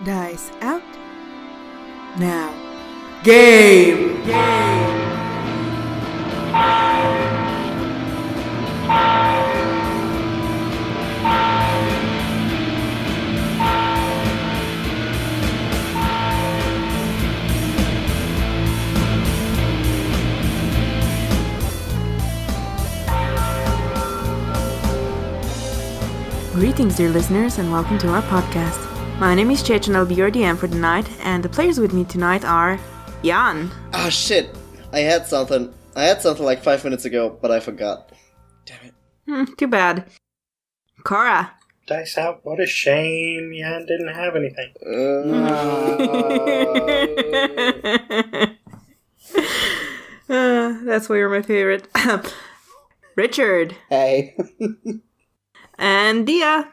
dice out. Now, game! Greetings, dear listeners, and welcome to our podcast. My name is Chech and I'll be your DM for the night, and the players with me tonight are Jan. Ah, shit. I had something like 5 minutes ago, but I forgot. Damn it. Too bad. Cora. Dice out. What a shame. Jan didn't have anything. That's why you're my favorite. Richard. Hey. And Dia.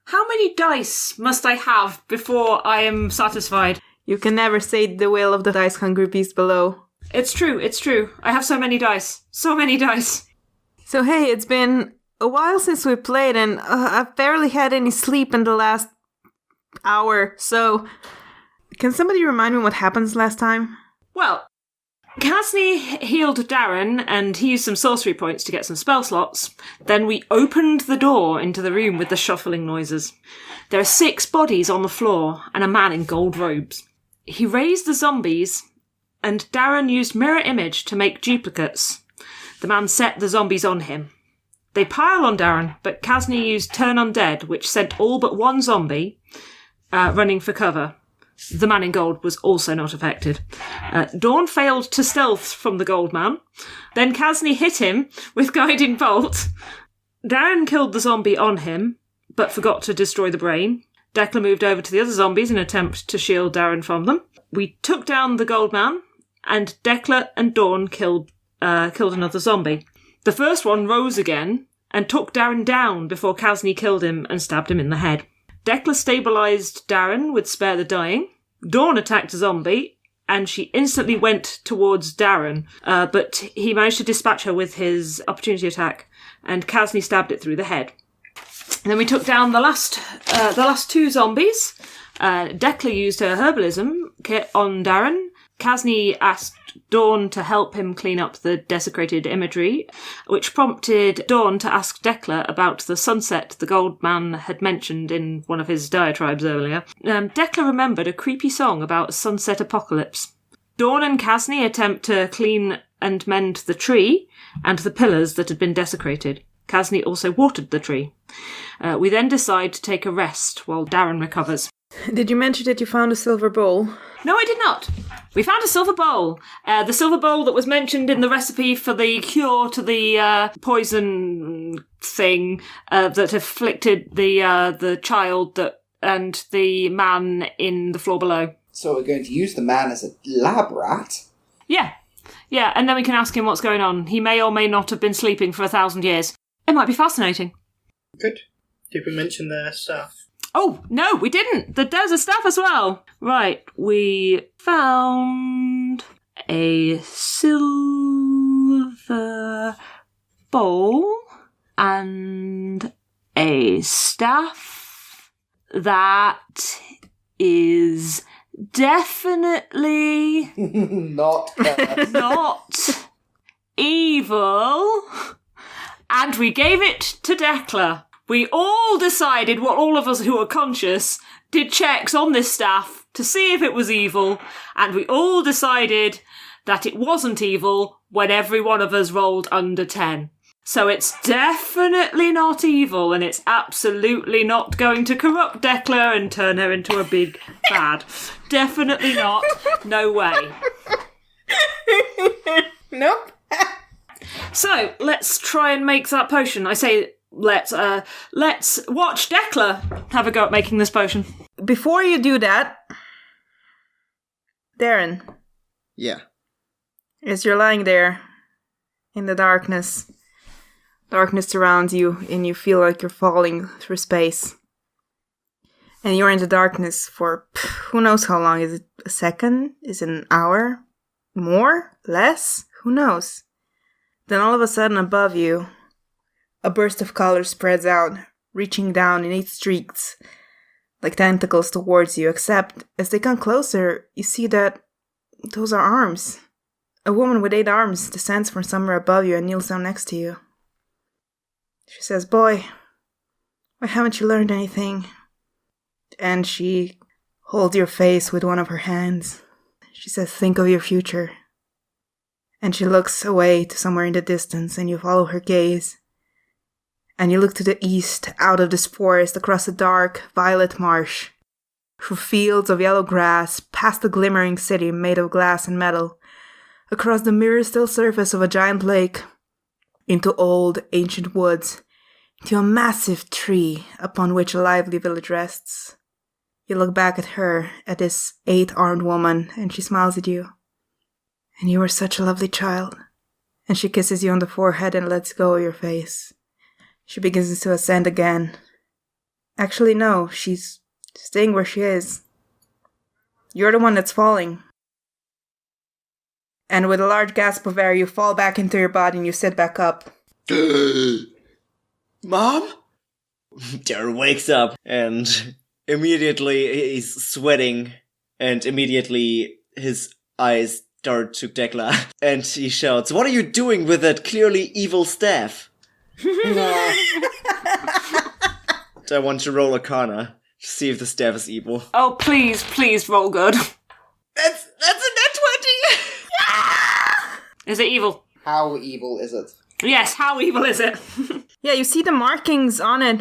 How many dice must I have before I am satisfied? You can never say the will of the dice-hungry beast below. It's true. I have so many dice. So hey, it's been a while since we played, and I've barely had any sleep in the last hour, so can somebody remind me what happened last time? Well, Casney healed Darren, and he used some sorcery points to get some spell slots. Then we opened the door into the room with the shuffling noises. There are 6 bodies on the floor, and a man in gold robes. He raised the zombies, and Darren used mirror image to make duplicates. The man set the zombies on him. They pile on Darren, but Casney used turn undead, which sent all but one zombie running for cover. The man in gold was also not affected. Dawn failed to stealth from the gold man. Then Casney hit him with guiding bolt. Darren killed the zombie on him, but forgot to destroy the brain. Declan moved over to the other zombies in an attempt to shield Darren from them. We took down the gold man, and Declan and Dawn killed another zombie. The first one rose again and took Darren down before Casney killed him and stabbed him in the head. Declan stabilised Darren with Spare the Dying. Dawn attacked a zombie, and she instantly went towards Darren, but he managed to dispatch her with his opportunity attack, and Casney stabbed it through the head. And then we took down the last 2 zombies. Declan used her herbalism kit on Darren. Casney asked Dawn to help him clean up the desecrated imagery, which prompted Dawn to ask Declan about the sunset the gold man had mentioned in one of his diatribes earlier. Declan remembered a creepy song about a sunset apocalypse. Dawn and Casney attempt to clean and mend the tree and the pillars that had been desecrated. Casney also watered the tree. We then decide to take a rest while Darren recovers. Did you mention that you found a silver bowl? No, I did not. We found a silver bowl. The silver bowl that was mentioned in the recipe for the cure to the poison thing that afflicted the child and the man in the floor below. So we're going to use the man as a lab rat? Yeah, and then we can ask him what's going on. He may or may not have been sleeping for 1,000 years. It might be fascinating. Good. Did we mention their stuff? Oh, no, we didn't. There's a staff as well. Right, we found a silver bowl and a staff that is definitely not evil. And we gave it to Declan. We all decided, all of us who were conscious, did checks on this staff to see if it was evil, and we all decided that it wasn't evil when every one of us rolled under 10. So it's definitely not evil, and it's absolutely not going to corrupt Declan and turn her into a big bad. Definitely not. No way. Nope. So, let's try and make that potion. I say... Let's watch Declan have a go at making this potion. Before you do that, Darren. Yeah. As you're lying there in the darkness surrounds you and you feel like you're falling through space. And you're in the darkness for who knows how long. Is it a second? Is it an hour? More? Less? Who knows? Then all of a sudden above you, a burst of color spreads out, reaching down in 8 streaks like tentacles towards you, except as they come closer, you see that those are arms. A woman with 8 arms descends from somewhere above you and kneels down next to you. She says, "Boy, why haven't you learned anything?" And she holds your face with one of her hands. She says, "Think of your future." And she looks away to somewhere in the distance, and you follow her gaze. And you look to the east, out of this forest, across a dark, violet marsh, through fields of yellow grass, past the glimmering city made of glass and metal, across the mirror-still surface of a giant lake, into old, ancient woods, to a massive tree upon which a lively village rests. You look back at her, at this 8-armed woman, and she smiles at you. "And you were such a lovely child." And she kisses you on the forehead and lets go of your face. She begins to ascend again. Actually, no, she's staying where she is. You're the one that's falling. And with a large gasp of air, you fall back into your body and you sit back up. Mom? Darren wakes up and immediately he's sweating and immediately his eyes dart to Dekla and he shouts, "What are you doing with that clearly evil staff?" I want to roll Arcana to see if the staff is evil. Oh, please roll good. That's a net 20! Is it evil? How evil is it? Yes, how evil is it? Yeah, you see the markings on it,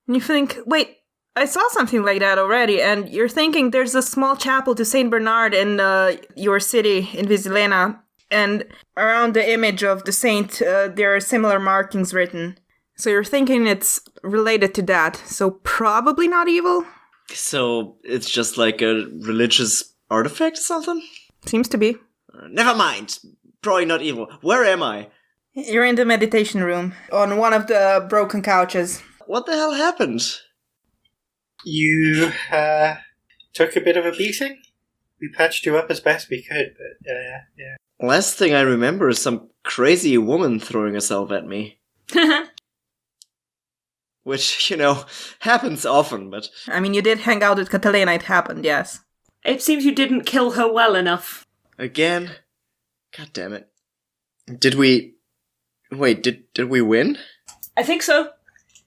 and you think, wait, I saw something like that already, and you're thinking there's a small chapel to Saint Bernard in your city, in Visilena, and around the image of the saint, there are similar markings written. So you're thinking it's related to that, so probably not evil? So it's just like a religious artifact or something? Seems to be. Never mind. Probably not evil. Where am I? You're in the meditation room, on one of the broken couches. What the hell happened? You took a bit of a beating. We patched you up as best we could, but yeah. Last thing I remember is some crazy woman throwing herself at me. Which, happens often, but... I mean, you did hang out with Catalina, it happened, yes. It seems you didn't kill her well enough. Again? God damn it. Did we... Wait, did we win? I think so.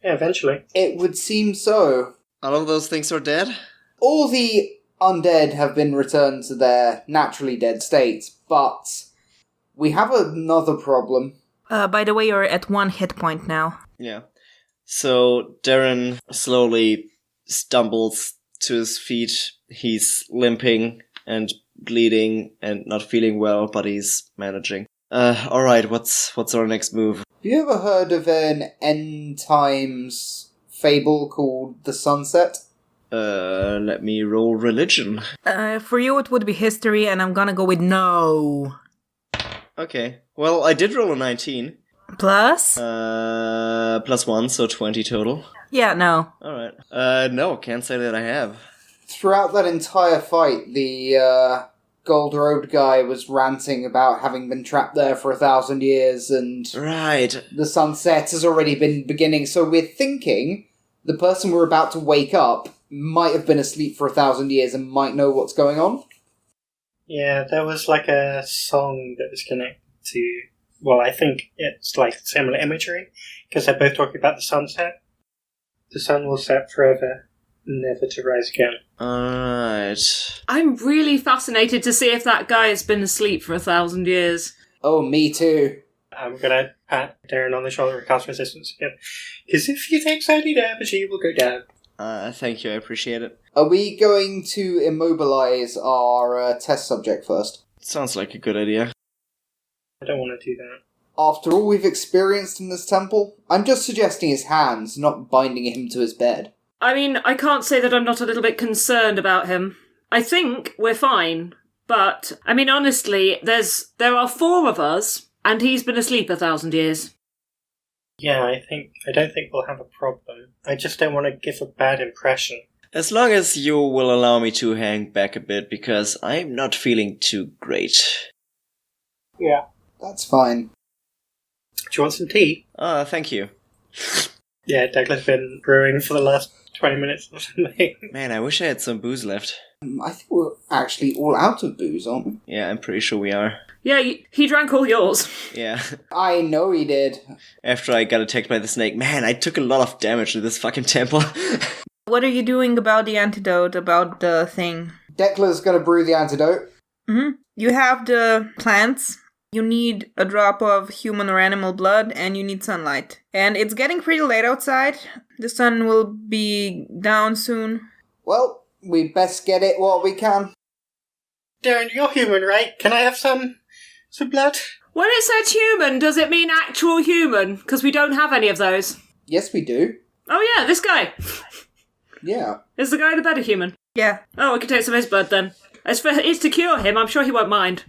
Yeah, eventually. It would seem so. All of those things are dead? All the undead have been returned to their naturally dead states, but we have another problem. By the way, you're at 1 hit point now. Yeah. So Darren slowly stumbles to his feet. He's limping and bleeding and not feeling well, but he's managing. Alright, what's our next move? Have you ever heard of an end times fable called The Sunset? Let me roll religion. For you, it would be history, and I'm gonna go with no. Okay. Well, I did roll a 19. Plus? Plus 1, so 20 total. Yeah, no. Alright. No, can't say that I have. Throughout that entire fight, the gold-robed guy was ranting about having been trapped there for 1,000 years, and Right. the sunset has already been beginning, so we're thinking the person we're about to wake up might have been asleep for 1,000 years and might know what's going on. Yeah, there was like a song that was connected to... Well, I think it's like similar imagery, because they're both talking about the sunset. The sun will set forever, never to rise again. Alright. I'm really fascinated to see if that guy has been asleep for 1,000 years. Oh, me too. I'm gonna pat Darren on the shoulder and cast resistance again. Because if you take slightly damage, he will go down. Thank you, I appreciate it. Are we going to immobilize our test subject first? Sounds like a good idea. I don't want to do that. After all we've experienced in this temple, I'm just suggesting his hands, not binding him to his bed. I mean, I can't say that I'm not a little bit concerned about him. I think we're fine, but, I mean, honestly, there are 4 of us, and he's been asleep 1,000 years. Yeah, I don't think we'll have a problem. I just don't want to give a bad impression. As long as you will allow me to hang back a bit, because I'm not feeling too great. Yeah. That's fine. Do you want some tea? Thank you. Yeah, Douglas has been brewing for the last 20 minutes or something. Man, I wish I had some booze left. I think we're actually all out of booze, aren't we? Yeah, I'm pretty sure we are. Yeah, he drank all yours. Yeah. I know he did. After I got attacked by the snake, man, I took a lot of damage to this fucking temple. What are you doing about the antidote, about the thing? Declan's gonna brew the antidote. You have the plants. You need a drop of human or animal blood, and you need sunlight. And it's getting pretty late outside. The sun will be down soon. Well, we best get it while we can. Darren, you're human, right? Can I have some blood? When it says human, does it mean actual human? Because we don't have any of those. Yes, we do. Oh yeah, this guy. Yeah. Is the guy the better human? Yeah. Oh, we can take some of his blood then. It's to cure him, I'm sure he won't mind.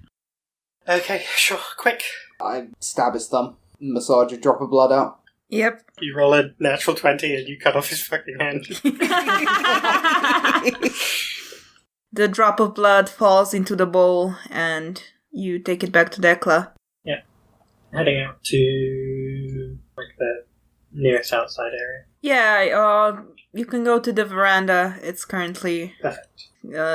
Okay, sure, quick. I stab his thumb, massage a drop of blood out. Yep. You roll a natural 20 and you cut off his fucking hand. The drop of blood falls into the bowl, and you take it back to Decla. Yeah. Heading out to, like, the nearest outside area. Yeah, you can go to the veranda. It's currently... Perfect.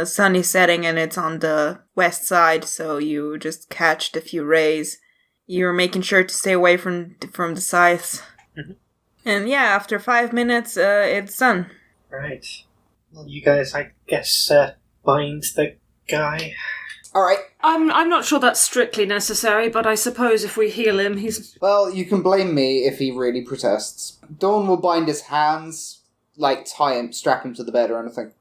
Sun is setting and it's on the west side, so you just catch the few rays. You're making sure to stay away from the scythes. Mm-hmm. And yeah, after 5 minutes, it's sun. Right. Well, you guys, I guess, bind the guy. Alright. I'm not sure that's strictly necessary, but I suppose if we heal him, he's... Well, you can blame me if he really protests. Dawn will bind his hands, like tie him, strap him to the bed or anything.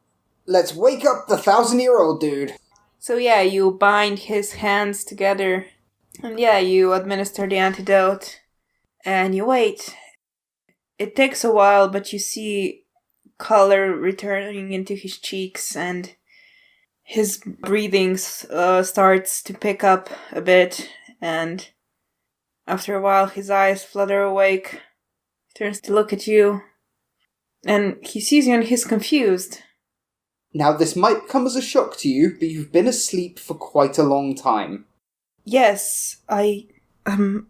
Let's wake up the 1,000-year-old dude. So yeah, you bind his hands together. And yeah, you administer the antidote. And you wait. It takes a while, but you see color returning into his cheeks, and his breathing starts to pick up a bit, and after a while his eyes flutter awake. He turns to look at you, and he sees you and he's confused. Now, this might come as a shock to you, but you've been asleep for quite a long time. Yes, I am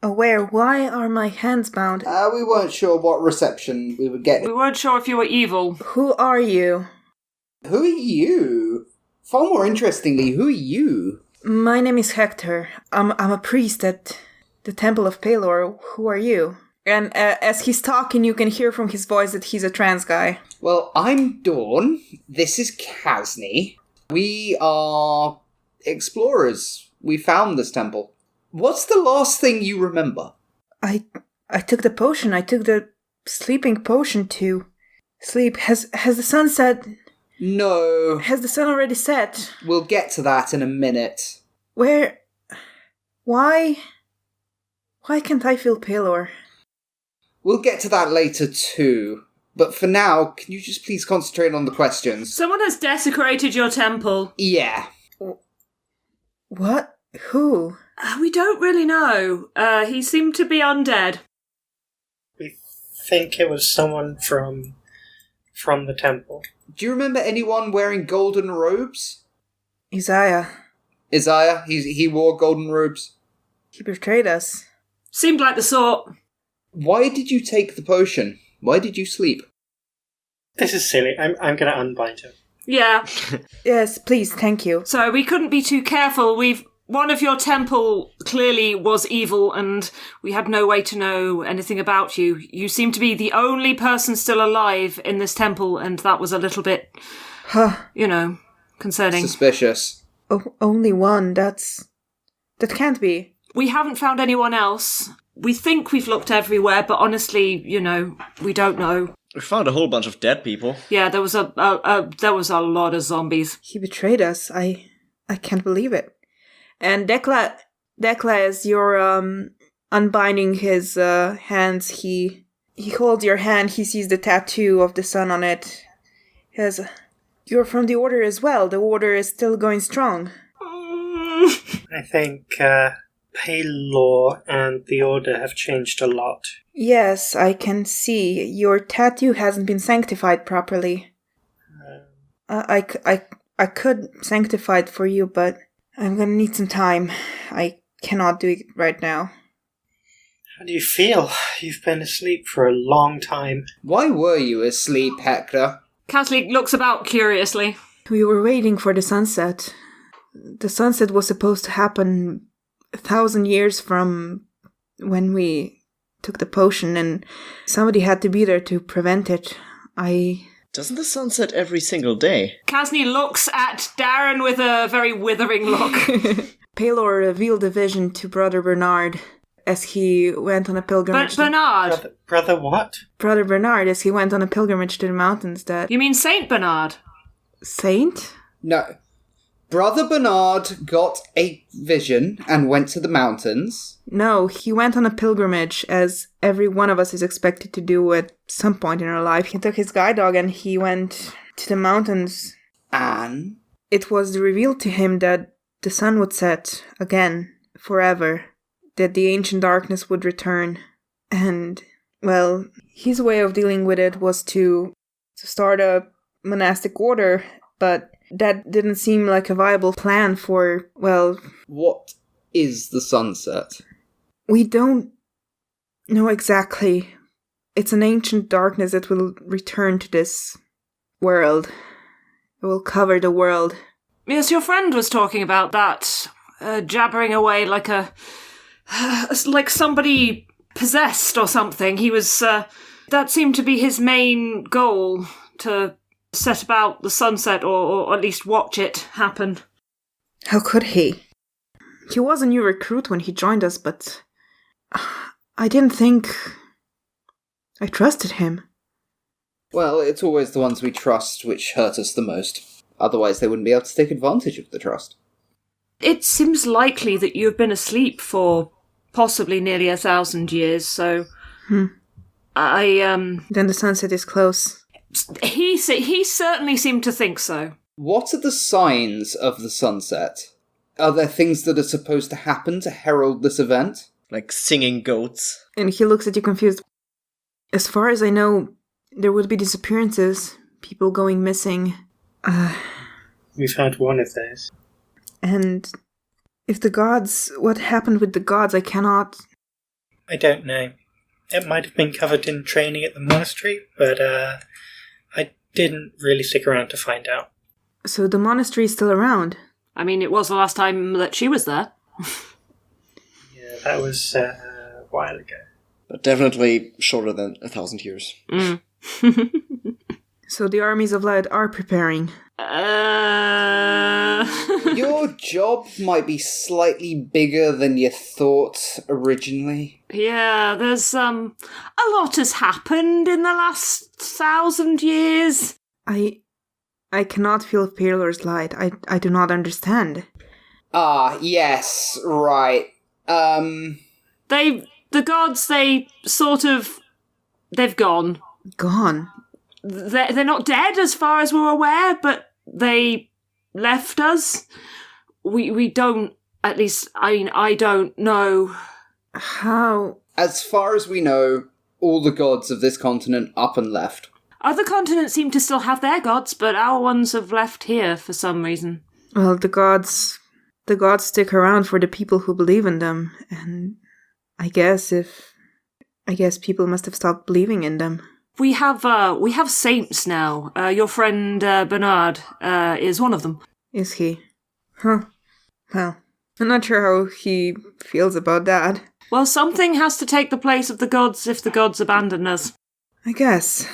aware. Why are my hands bound? We weren't sure what reception we would get. We weren't sure if you were evil. Who are you? Who are you? Far more interestingly, who are you? My name is Hector. I'm a priest at the Temple of Pelor. Who are you? And as he's talking, you can hear from his voice that he's a trans guy. Well, I'm Dawn. This is Kasni. We are explorers. We found this temple. What's the last thing you remember? I took the potion. I took the sleeping potion to sleep. Has the sun set? No. Has the sun already set? We'll get to that in a minute. Where? Why can't I feel Pelor? We'll get to that later too. But for now, can you just please concentrate on the questions? Someone has desecrated your temple. Yeah. What? Who? We don't really know. He seemed to be undead. We think it was someone from the temple. Do you remember anyone wearing golden robes? Isaiah. Isaiah? He wore golden robes. He betrayed us. Seemed like the sort. Why did you take the potion? Why did you sleep? This is silly. I'm going to unbind him. Yeah. Yes, please, thank you. So we couldn't be too careful. One of your temple clearly was evil, and we had no way to know anything about you. You seem to be the only person still alive in this temple, and that was a little bit, concerning. Suspicious. Only one. That can't be. We haven't found anyone else. We think we've looked everywhere, but honestly, we don't know. We found a whole bunch of dead people. Yeah, there was a lot of zombies. He betrayed us. I can't believe it. And Decla, as you're unbinding his hands, he holds your hand. He sees the tattoo of the sun on it. He says, "You're from the Order as well. The Order is still going strong." I think Pelor and the Order have changed a lot. Yes, I can see. Your tattoo hasn't been sanctified properly. I could sanctify it for you, but I'm gonna need some time. I cannot do it right now. How do you feel? You've been asleep for a long time. Why were you asleep, Hector? Casley looks about curiously. We were waiting for the sunset. The sunset was supposed to happen 1,000 years from when we took the potion, and somebody had to be there to prevent it. Doesn't the sun set every single day? Casney looks at Darren with a very withering look. Paylor revealed the vision to Brother Bernard as he went on a pilgrimage. Bernard! Brother what? Brother Bernard, as he went on a pilgrimage to the mountains that... You mean Saint Bernard? Saint? No. Brother Bernard got a vision and went to the mountains. No, he went on a pilgrimage, as every one of us is expected to do at some point in our life. He took his guide dog and he went to the mountains. And? It was revealed to him that the sun would set again, forever. That the ancient darkness would return. And, well, his way of dealing with it was to start a monastic order, but that didn't seem like a viable plan for, well... What is the sunset? We don't know exactly. It's an ancient darkness that will return to this world. It will cover the world. Yes, your friend was talking about that, jabbering away like like somebody possessed or something. He was, that seemed to be his main goal, to set about the sunset, or at least watch it happen. How could he? He was a new recruit when he joined us, but I didn't think I trusted him. Well, it's always the ones we trust which hurt us the most. Otherwise, they wouldn't be able to take advantage of the trust. It seems likely that you have been asleep for possibly nearly 1,000 years, so... Then the sunset is close. He certainly seemed to think so. What are the signs of the sunset? Are there things that are supposed to happen to herald this event? Like singing goats. And he looks at you confused. As far as I know, there would be disappearances, people going missing. We've had one of those. And if the gods... What happened with the gods, I cannot... I don't know. It might have been covered in training at the monastery, but I didn't really stick around to find out. So the monastery is still around? I mean, it was the last time that she was there. Yeah, that was a while ago. But definitely shorter than 1,000 years. Mm. So the armies of light are preparing. Your job might be slightly bigger than you thought originally. Yeah, there's, a lot has happened in the last 1,000 years. I cannot feel Peerlor's light. I do not understand. Ah, yes, right. The gods, they've gone. Gone? They're not dead as far as we're aware, but they left us. We don't, at least, I don't know. How? As far as we know, all the gods of this continent up and left. Other continents seem to still have their gods, but our ones have left here for some reason. Well, the gods stick around for the people who believe in them, and I guess people must have stopped believing in them. We have saints now. Your friend Bernard is one of them. Is he? Huh. Well, I'm not sure how he feels about that. Well, something has to take the place of the gods if the gods abandon us. I guess.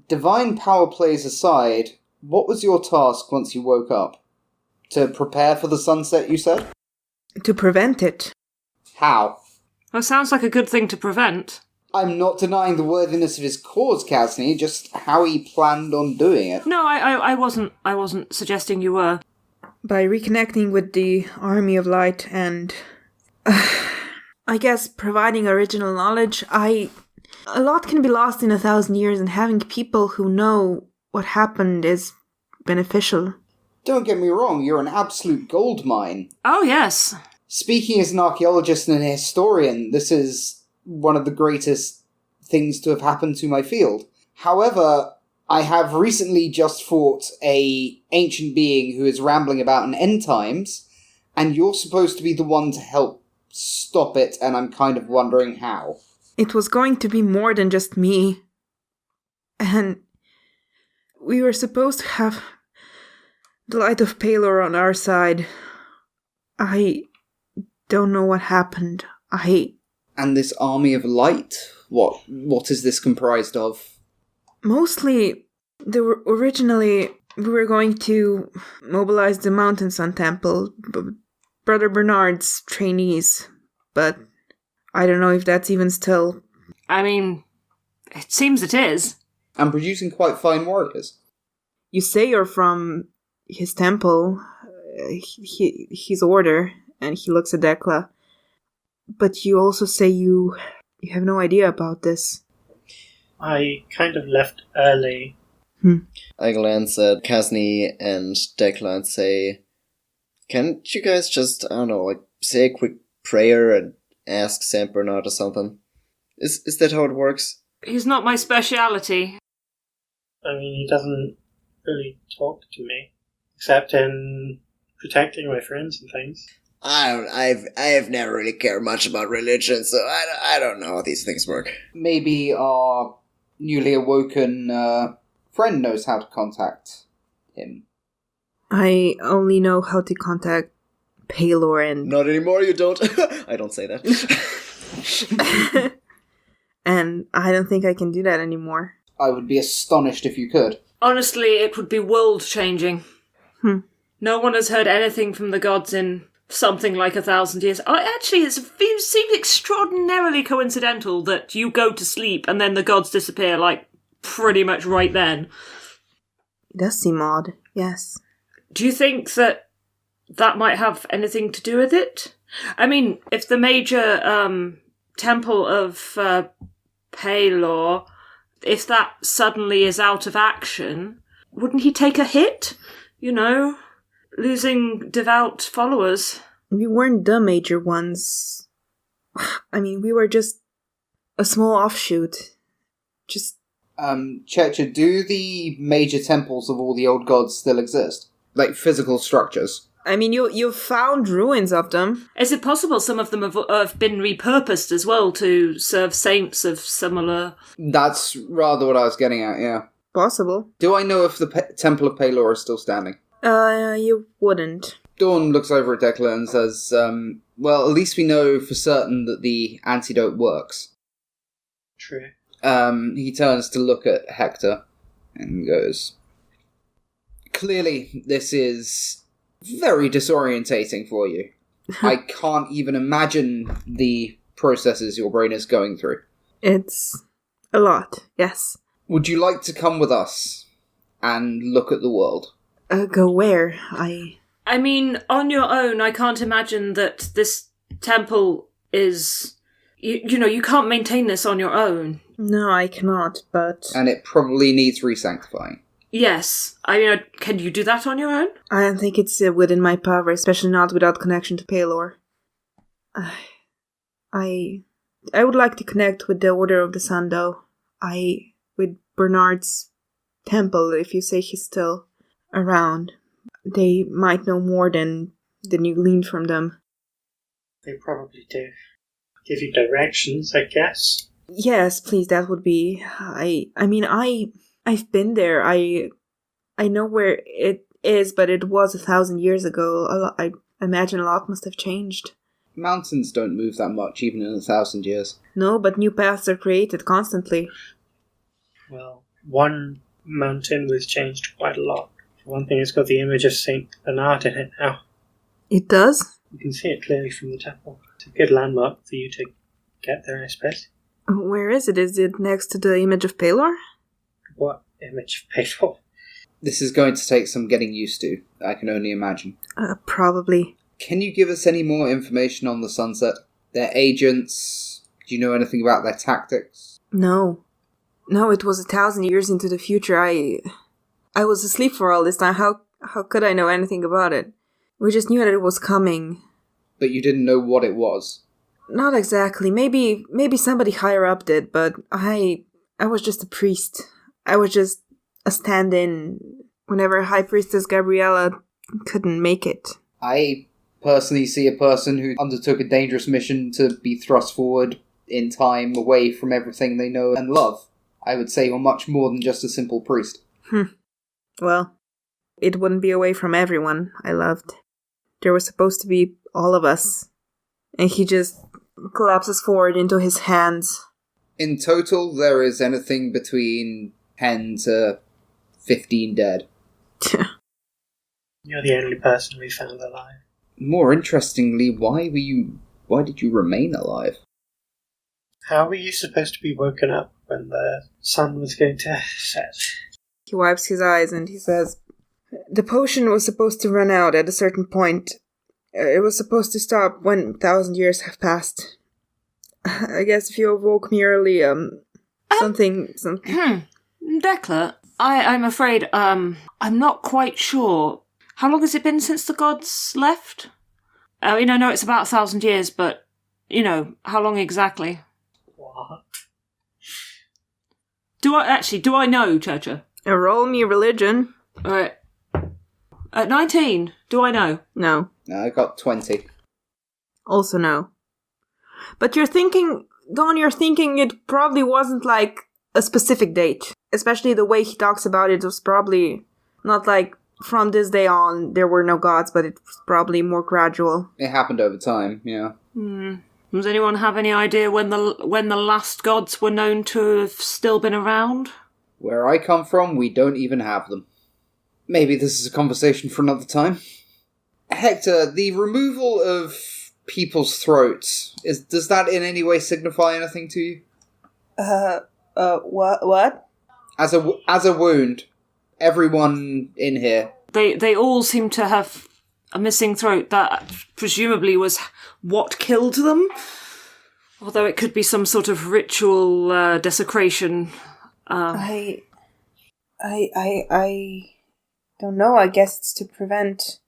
Divine power plays aside, what was your task once you woke up? To prepare for the sunset, you said? To prevent it. How? Well, sounds like a good thing to prevent. I'm not denying the worthiness of his cause, Casney, just how he planned on doing it. No, I wasn't suggesting you were. By reconnecting with the Army of Light and... I guess providing original knowledge, a lot can be lost in 1,000 years, and having people who know what happened is beneficial. Don't get me wrong, you're an absolute goldmine. Oh, yes. Speaking as an archaeologist and a historian, this is one of the greatest things to have happened to my field. However, I have recently just fought a ancient being who is rambling about in end times, and you're supposed to be the one to help stop it, and I'm kind of wondering how. It was going to be more than just me. And we were supposed to have the light of Palor on our side. I don't know what happened. And this army of light? What is this comprised of? Mostly, originally, we were going to mobilize the Mountain Sun Temple, Brother Bernard's trainees, but I don't know if that's even still... I mean, it seems it is. And producing quite fine warriors. You say you're from his temple, his order, and he looks at Dekla. But you also say you have no idea about this. I kind of left early. I glance at Kasni and Dekla and say, can't you guys just, I don't know, like, say a quick prayer and ask Saint Bernard or something? Is that how it works? He's not my speciality. I mean, he doesn't really talk to me, except in protecting my friends and things. I've never really cared much about religion, so I don't know how these things work. Maybe our newly awoken friend knows how to contact him. I only know how to contact Palor and... Not anymore, you don't. I don't say that. And I don't think I can do that anymore. I would be astonished if you could. Honestly, it would be world-changing. No one has heard anything from the gods in something like 1,000 years. Actually, it seems extraordinarily coincidental that you go to sleep and then the gods disappear, like, pretty much right then. It does seem odd, yes. Do you think that might have anything to do with it? I mean, if the major temple of Palor, if that suddenly is out of action, wouldn't he take a hit? You know, losing devout followers. We weren't the major ones. I mean, we were just a small offshoot. Just... Checha, do the major temples of all the old gods still exist? Like physical structures? I mean, you found ruins of them. Is it possible some of them have been repurposed as well to serve saints of similar... That's rather what I was getting at, yeah. Possible. Do I know if the Temple of Palor is still standing? You wouldn't. Dawn looks over at Declan and says, well, at least we know for certain that the antidote works. True. He turns to look at Hector and goes, clearly this is very disorientating for you. I can't even imagine the processes your brain is going through. It's a lot, yes. Would you like to come with us and look at the world? Go where? I mean, on your own, I can't imagine that this temple is... You know, you can't maintain this on your own. No, I cannot, but... And it probably needs re-sanctifying. Yes. I mean, can you do that on your own? I don't think it's within my power, especially not without connection to Palor. I would like to connect with the Order of the Sun, though. With Bernard's temple, if you say he's still around. They might know more than you gleaned from them. They probably do. Give you directions, I guess. Yes, please, that would be... I mean, I've been there. I know where it is, but it was 1,000 years ago. I imagine a lot must have changed. Mountains don't move that much, even in 1,000 years. No, but new paths are created constantly. Well, one mountain was changed quite a lot. For one thing, it's got the image of Saint Bernard in it now. It does? You can see it clearly from the temple. It's a good landmark for you to get there, I suppose. Where is it? Is it next to the image of Palor? What image of Palor? This is going to take some getting used to, I can only imagine. Probably. Can you give us any more information on the Sunset? Their agents? Do you know anything about their tactics? No, it was 1,000 years into the future. I was asleep for all this time. How could I know anything about it? We just knew that it was coming. But you didn't know what it was? Not exactly. Maybe somebody higher up did, but I was just a priest. I was just a stand-in whenever High Priestess Gabriella couldn't make it. I personally see a person who undertook a dangerous mission to be thrust forward in time away from everything they know and love. I would say you're much more than just a simple priest. Well, it wouldn't be away from everyone I loved. There was supposed to be all of us. And he just collapses forward into his hands. In total, there is anything between 10 to 15 dead. You're the only person we found alive. More interestingly, why did you remain alive? How were you supposed to be woken up when the sun was going to set? He wipes his eyes and he says, "The potion was supposed to run out at a certain point. It was supposed to stop when 1,000 years have passed. I guess if you awoke me early, something... Declan, I'm afraid, I'm not quite sure. How long has it been since the gods left? I know it's about 1,000 years, but, how long exactly? What? Do I know, Churcher? Roll me religion. Alright. At 19, do I know? No. No, I got 20. Also no. But you're thinking it probably wasn't like a specific date. Especially the way he talks about it was probably not like from this day on there were no gods, but it was probably more gradual. It happened over time, yeah. Does anyone have any idea when the last gods were known to have still been around? Where I come from, we don't even have them. Maybe this is a conversation for another time. Hector, the removal of people's throats, does that in any way signify anything to you? What? As a wound, everyone in here. They all seem to have a missing throat that presumably was what killed them. Although it could be some sort of ritual desecration. I don't know. I guess it's to prevent...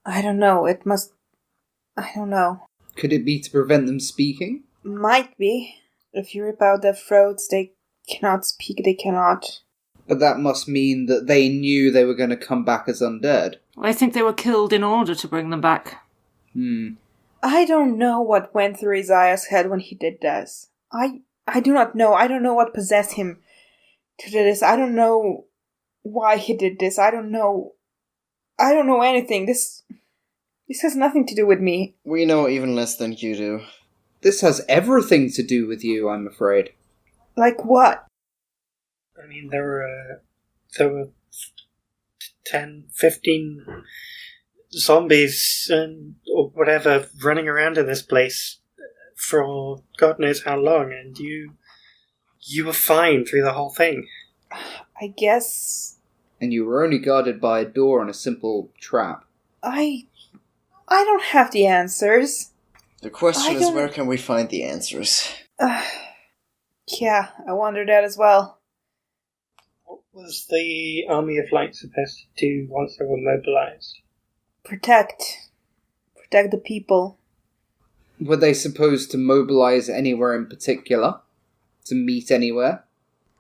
I don't know. I don't know. Could it be to prevent them speaking? Might be. If you rip out their throats, they cannot speak, they cannot. But that must mean that they knew they were going to come back as undead. I think they were killed in order to bring them back. I don't know what went through Isaiah's head when he did this. I do not know. I don't know what possessed him to do this. I don't know why he did this. I don't know anything. This has nothing to do with me. We know even less than you do. This has everything to do with you, I'm afraid. Like what? I mean, there were 10, 15 zombies or whatever running around in this place for God knows how long, and you were fine through the whole thing. I guess... And you were only guarded by a door and a simple trap. I don't have the answers. The question is, where can we find the answers? Yeah, I wonder that as well. What was the Army of Light supposed to do once they were mobilized? Protect the people. Were they supposed to mobilize anywhere in particular? To meet anywhere?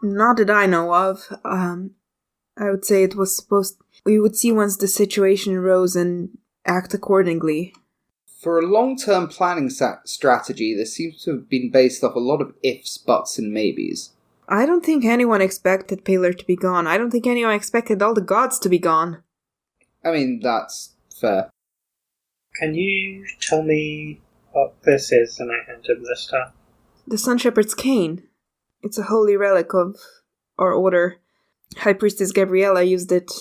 Not that I know of. I would say it was supposed... We would see once the situation arose and act accordingly. For a long-term planning strategy, this seems to have been based off a lot of ifs, buts, and maybes. I don't think anyone expected Paler to be gone. I don't think anyone expected all the gods to be gone. I mean, that's fair. Can you tell me what this is? And I hand him the stuff. The Sun Shepherd's cane. It's a holy relic of our order. High Priestess Gabriella used it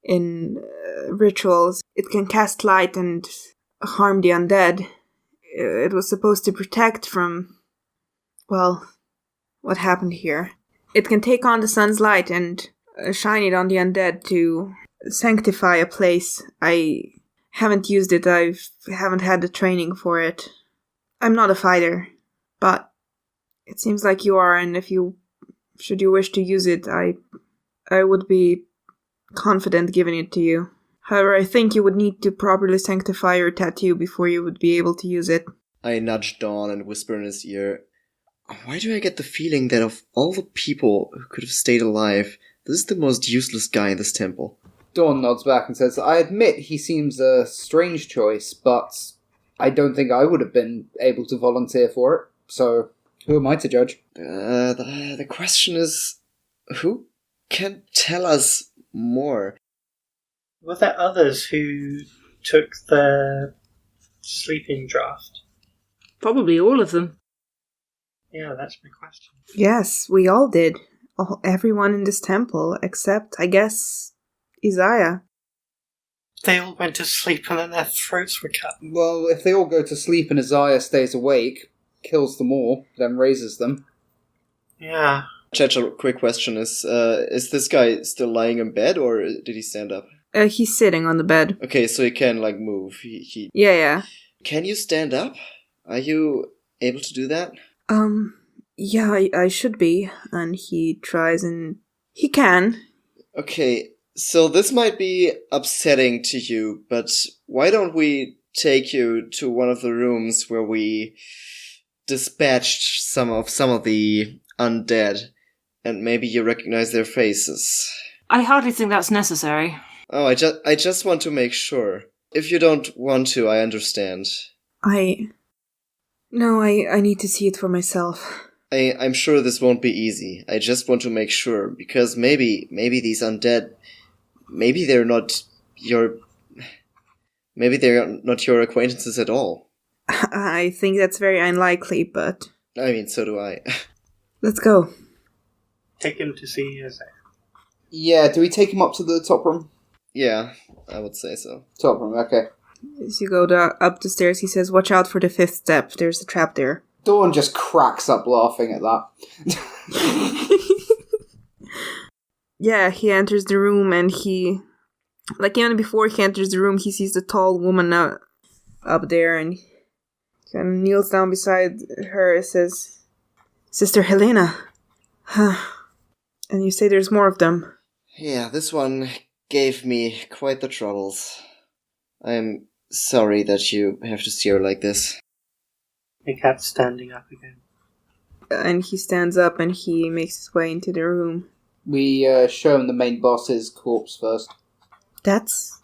in rituals. It can cast light and harm the undead. It was supposed to protect from, well, what happened here. It can take on the sun's light and shine it on the undead to sanctify a place. I haven't used it. I haven't had the training for it. I'm not a fighter, but it seems like you are, and should you wish to use it, I would be confident giving it to you. However, I think you would need to properly sanctify your tattoo before you would be able to use it. I nudge Dawn and whisper in his ear, why do I get the feeling that of all the people who could have stayed alive, this is the most useless guy in this temple? Dawn nods back and says, I admit he seems a strange choice, but I don't think I would have been able to volunteer for it, so who am I to judge? The question is, who can tell us more? Were there others who took the sleeping draft? Probably all of them. Yeah, that's my question. Yes, we all did. Everyone in this temple, except, I guess, Isaiah. They all went to sleep and then their throats were cut. Well, if they all go to sleep and Isaiah stays awake, kills them all, then raises them. Yeah. Checha, quick question is this guy still lying in bed or did he stand up? He's sitting on the bed. Okay, so he can, move. He Yeah. Can you stand up? Are you able to do that? Yeah, I should be. And he tries and he can. Okay, so this might be upsetting to you, but why don't we take you to one of the rooms where we dispatched some of the undead, and maybe you recognize their faces. I hardly think that's necessary. Oh, I just want to make sure. If you don't want to, I understand. No, I need to see it for myself. I'm sure this won't be easy. I just want to make sure, because maybe these undead, maybe they're not your acquaintances at all. I think that's very unlikely, but... I mean, so do I. Let's go. Take him to see Isaiah. Yeah, do we take him up to the top room? Yeah, I would say so. Top room, okay. As you go up the stairs, he says, watch out for the 5th step. There's a trap there. Dawn just cracks up laughing at that. Yeah, he enters the room and he... even before he enters the room, he sees the tall woman up there and kind of kneels down beside her and says, Sister Helena. And you say there's more of them. Yeah, this one gave me quite the troubles. I'm sorry that you have to see her like this. The cat's standing up again. And he stands up and he makes his way into the room. We show him the main boss's corpse first. That's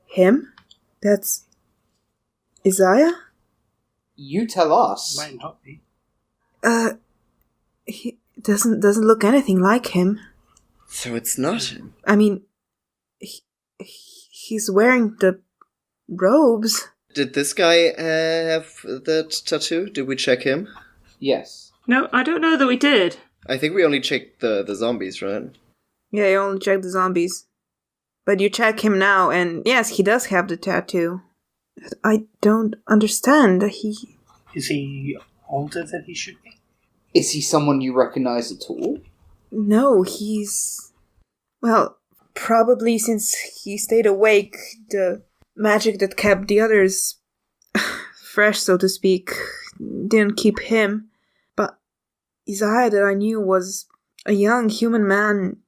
him? That's Isaiah? You tell us. Might not be. He doesn't look anything like him. So it's not him. I mean, he's wearing the robes. Did this guy have that tattoo? Did we check him? Yes. No, I don't know that we did. I think we only checked the zombies, right? Yeah, you only check the zombies. But you check him now, and yes, he does have the tattoo. I don't understand. Is he older than he should be? Is he someone you recognize at all? No, well, probably since he stayed awake, the magic that kept the others fresh, so to speak, didn't keep him. But Isaiah that I knew was a young human man,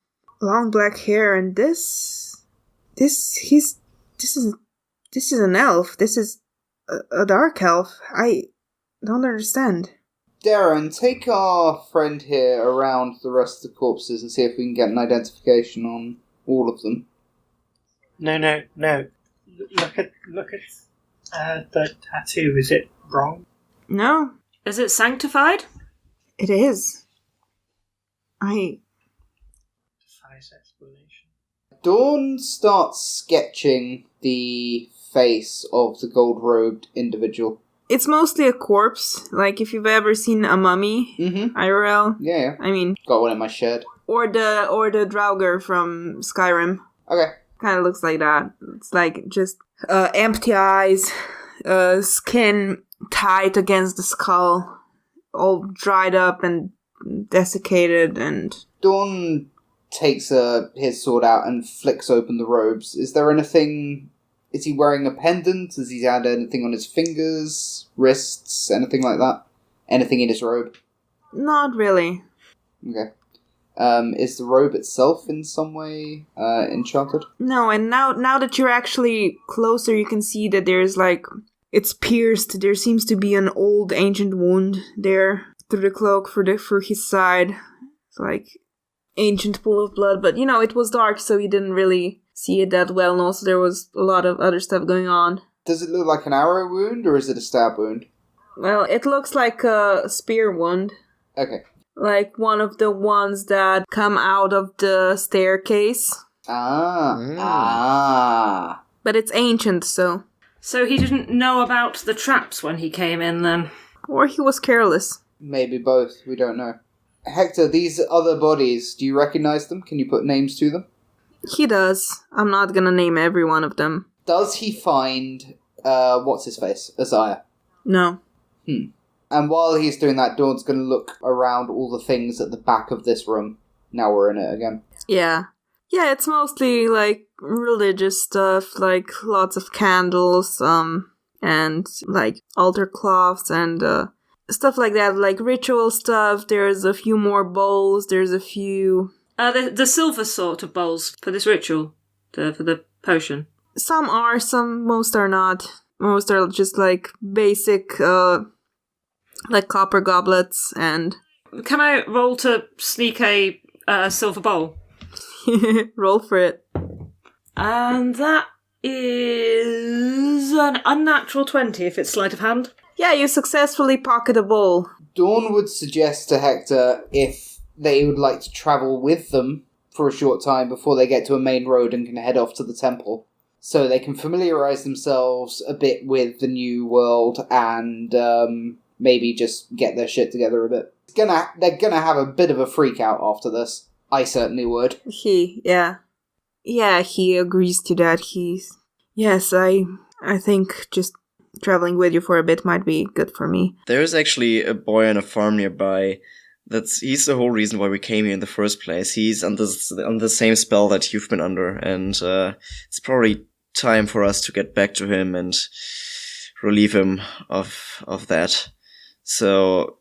long black hair, and this is an elf. This is a dark elf. I don't understand. Darren, take our friend here around the rest of the corpses and see if we can get an identification on all of them. No. Look at the tattoo. Is it wrong? No, Is it sanctified? it is. Defies explanation. Dawn starts sketching the face of the gold-robed individual. It's mostly a corpse. Like if you've ever seen a mummy, Mm-hmm. IRL. Yeah. I mean, Got one in my shed. or the Draugr from Skyrim. Okay. Kind of looks like that. It's like just empty eyes, skin tight against the skull, all dried up and desiccated, and Dawn takes his sword out and flicks open the robes. Is there anything... Is he wearing a pendant? Does he had anything on his fingers, wrists, anything like that? Anything in his robe? not really. Okay. Is the robe itself in some way enchanted? No, and now that you're actually closer, you can see that there's it's pierced. There seems to be an old ancient wound there through the cloak for his side. It's like ancient pool of blood, but it was dark, so you didn't really see it that well, and also there was a lot of other stuff going on. Does it look like an arrow wound, or is it a stab wound? Well, it looks like a spear wound. Okay. Like one of the ones that come out of the staircase. Ah. But it's ancient, so... So he didn't know about the traps when he came in, then? Or he was careless. Maybe both, we don't know. Hector, these other bodies, do you recognize them? Can you put names to them? He does. I'm not gonna name every one of them. Does he find, what's-his-face? Isaiah? No. And while he's doing that, Dawn's going to look around all the things at the back of this room. Now we're in it again. Yeah. Yeah, it's mostly, like, religious stuff, like, lots of candles, and, like, altar cloths and, stuff like that, like, ritual stuff. There's a few more bowls, there's a few... The silver sort of bowls for this ritual, for the potion. Some are, most are not. Most are just, like, basic, like, copper goblets, and... Can I roll to sneak a silver bowl? Roll for it. And that is an unnatural 20 if it's sleight of hand. Yeah, you successfully pocket a bowl. Dawn would suggest to Hector if they would like to travel with them for a short time before they get to a main road and can head off to the temple. So they can familiarise themselves a bit with the new world and maybe just get their shit together a bit. They're gonna have a bit of a freak out after this. I certainly would. Yeah, he agrees to that. Yes, I think just traveling with you for a bit might be good for me. There's actually a boy on a farm nearby. He's the whole reason why we came here in the first place. He's on the same spell that you've been under, and it's probably time for us to get back to him and relieve him of that. So,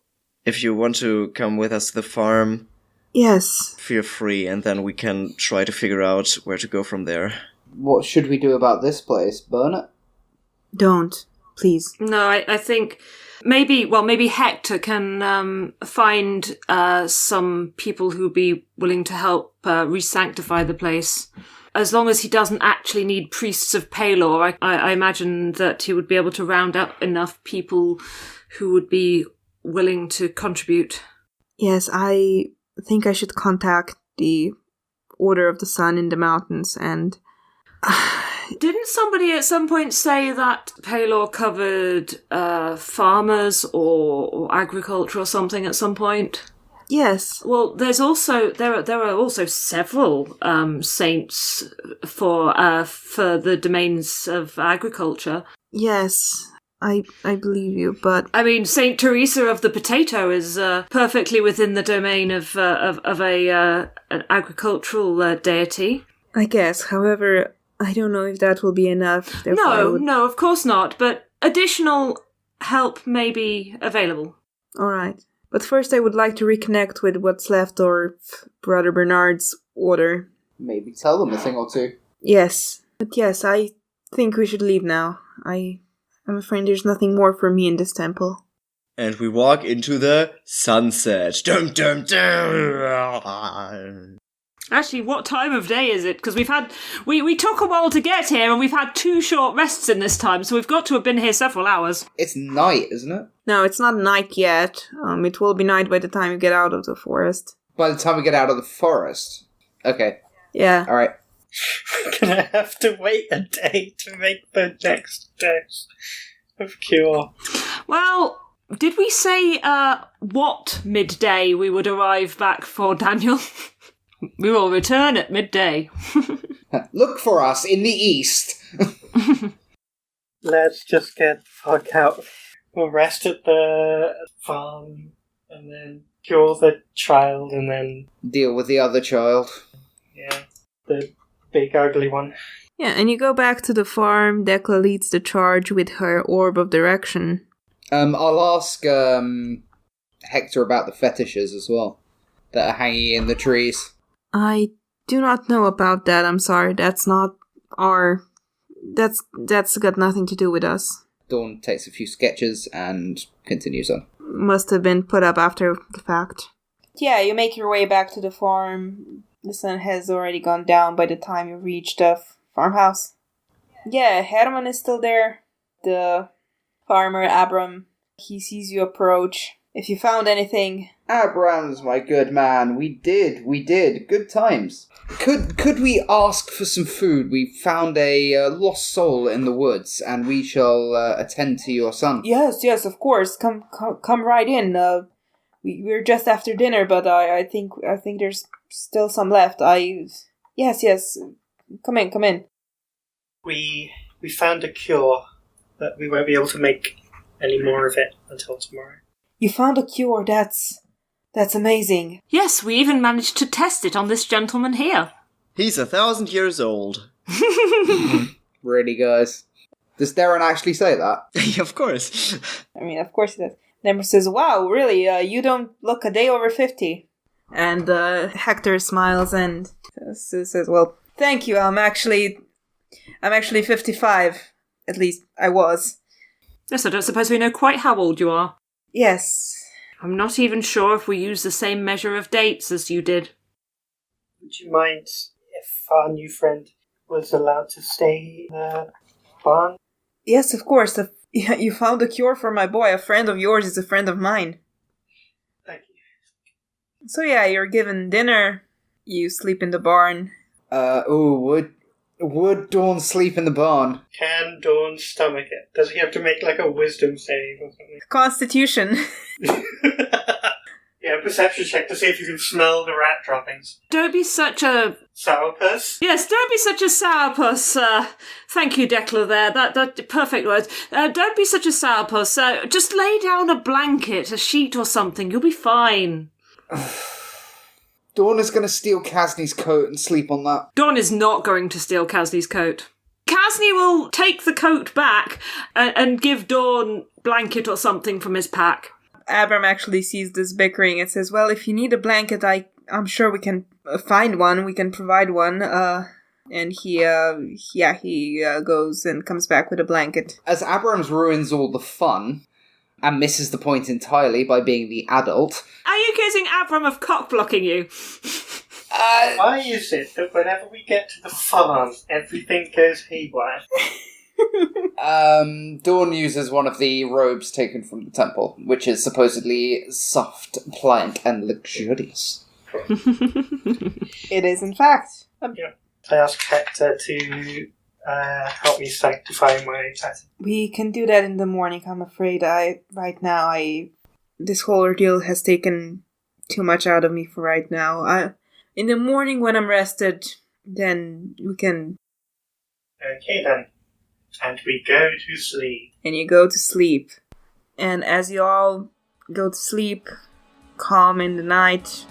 if you want to come with us to the farm, yes, feel free, and then we can try to figure out where to go from there. What should we do about this place? Burn it? Don't, please. No, I think maybe Hector can find some people who'd be willing to help re-sanctify the place. As long as he doesn't actually need priests of Palor, I imagine that he would be able to round up enough people who would be willing to contribute. Yes, I think I should contact the Order of the Sun in the mountains and... Didn't somebody at some point say that Palor covered farmers or agriculture or something at some point? Yes. Well, there are also several saints for the domains of agriculture. Yes, I believe you, but I mean, Saint Teresa of the Potato is perfectly within the domain of an agricultural deity. I guess. However, I don't know if that will be enough. No, of course not. But additional help may be available. All right. But first I would like to reconnect with what's left of Brother Bernard's order. Maybe tell them a thing or two. Yes. But yes, I think we should leave now. I'm afraid there's nothing more for me in this temple. And we walk into the sunset. Dum dum dum. Actually, what time of day is it? Because we took a while to get here, and we've had 2 short rests in this time, so we've got to have been here several hours. It's night, isn't it? No, it's not night yet. It will be night by the time you get out of the forest. By the time we get out of the forest. Okay. Yeah. Alright. We're gonna have to wait a day to make the next dose of cure. Well, did we say what midday we would arrive back for, Daniel? We will return at midday. Look for us in the east. Let's just get the fuck out. We'll rest at the farm, and then cure the child, and then... Deal with the other child. Yeah, the big ugly one. Yeah, and you go back to the farm. Decla leads the charge with her orb of direction. I'll ask Hector about the fetishes as well, that are hanging in the trees. I do not know about that, I'm sorry. That's not our... That's got nothing to do with us. Dawn takes a few sketches and continues on. Must have been put up after the fact. Yeah, you make your way back to the farm. The sun has already gone down by the time you reach the farmhouse. Yeah, Herman is still there. The farmer, Abram, he sees you approach. If you found anything... Abrams, my good man, we did. Good times. Could we ask for some food? We found a lost soul in the woods, and we shall attend to your son. Yes, of course. Come right in. We're just after dinner, but I think there's still some left. Yes. Come in. We found a cure, but we won't be able to make any more of it until tomorrow. You found a cure. That's amazing. Yes, we even managed to test it on this gentleman here. He's 1,000 years old. Really, guys? Does Darren actually say that? Of course. I mean, of course he does. Nember says, "Wow, really? You don't look a day over 50." And Hector smiles and says, "Well, thank you. I'm actually 55. At least I was." Yes, I don't suppose we know quite how old you are. Yes. I'm not even sure if we use the same measure of dates as you did. Would you mind if our new friend was allowed to stay in the barn? Yes, of course. You found a cure for my boy. A friend of yours is a friend of mine. Thank you. So yeah, you're given dinner. You sleep in the barn. Would Dawn sleep in the barn? Can Dawn stomach it? Does he have to make like a wisdom save or something? Constitution. Yeah, perception check to see if you can smell the rat droppings. Don't be such a... Sourpuss? Yes, don't be such a sourpuss. Thank you, Declan, there. That perfect words. Don't be such a sourpuss. Just lay down a blanket, a sheet or something. You'll be fine. Dawn is going to steal Kasny's coat and sleep on that. Dawn is not going to steal Kasny's coat. Kasny will take the coat back and give Dawn blanket or something from his pack. Abram actually sees this bickering and says, "Well, if you need a blanket, I'm sure we can find one. We can provide one." And he goes and comes back with a blanket. As Abrams ruins all the fun and misses the point entirely by being the adult. Are you accusing Abram of cock-blocking you? Why is it that whenever we get to the farm, everything goes haywire? Dawn uses one of the robes taken from the temple, which is supposedly soft, pliant, and luxurious. It is, in fact. Yeah. I ask Hector to help me sanctify my tattoo. We can do that in the morning, I'm afraid. This whole ordeal has taken too much out of me for right now. In the morning when I'm rested, then we can... Okay then. And we go to sleep. And you go to sleep. And as you all go to sleep, calm in the night,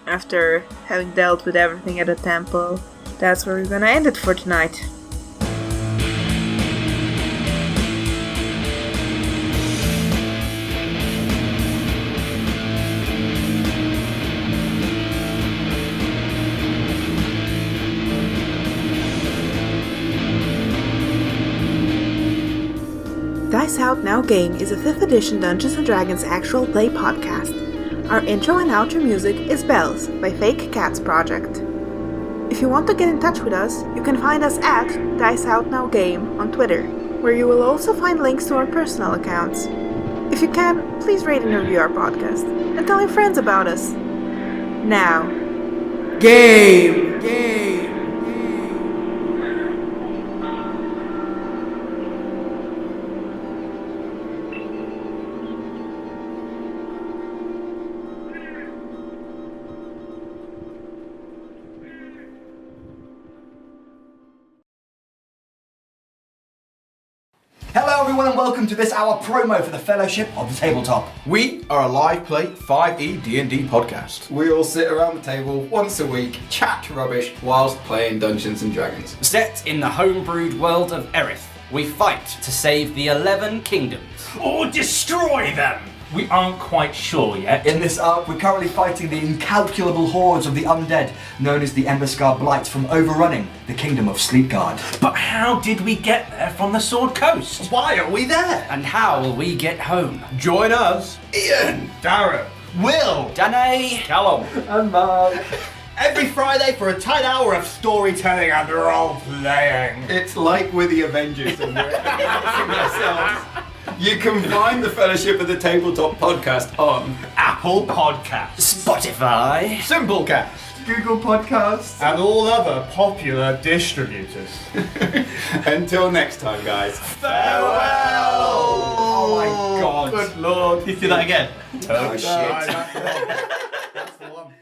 after having dealt with everything at the temple, that's where we're gonna end it for tonight. Dice Out Now Game is a 5th edition Dungeons & Dragons actual play podcast. Our intro and outro music is Bells by Fake Cats Project. If you want to get in touch with us, you can find us at Dice Out Now Game on Twitter, where you will also find links to our personal accounts. If you can, please rate and review our podcast, and tell your friends about us. Now, game! Hello everyone and welcome to this our promo for the Fellowship of the Tabletop. We are a live play 5e D&D podcast. We all sit around the table once a week, chat rubbish whilst playing Dungeons & Dragons. Set in the homebrewed world of Erith, we fight to save the 11 kingdoms. Or destroy them! We aren't quite sure yet. In this arc, we're currently fighting the incalculable hordes of the undead, known as the Emberscar Blight, from overrunning the kingdom of Sleepguard. But how did we get there from the Sword Coast? Why are we there? And how will we get home? Join us, Ian, Darren, Will, Danae, Callum, And Mark. Every Friday for a tight hour of storytelling and role-playing. It's like we're the Avengers and we're announcing ourselves. You can find the Fellowship of the Tabletop podcast on Apple Podcasts, Spotify, Simplecast, Google Podcasts, and all other popular distributors. Until next time, guys. Farewell! Oh my god. Good lord. Can you do that again? Oh shit. That's the one.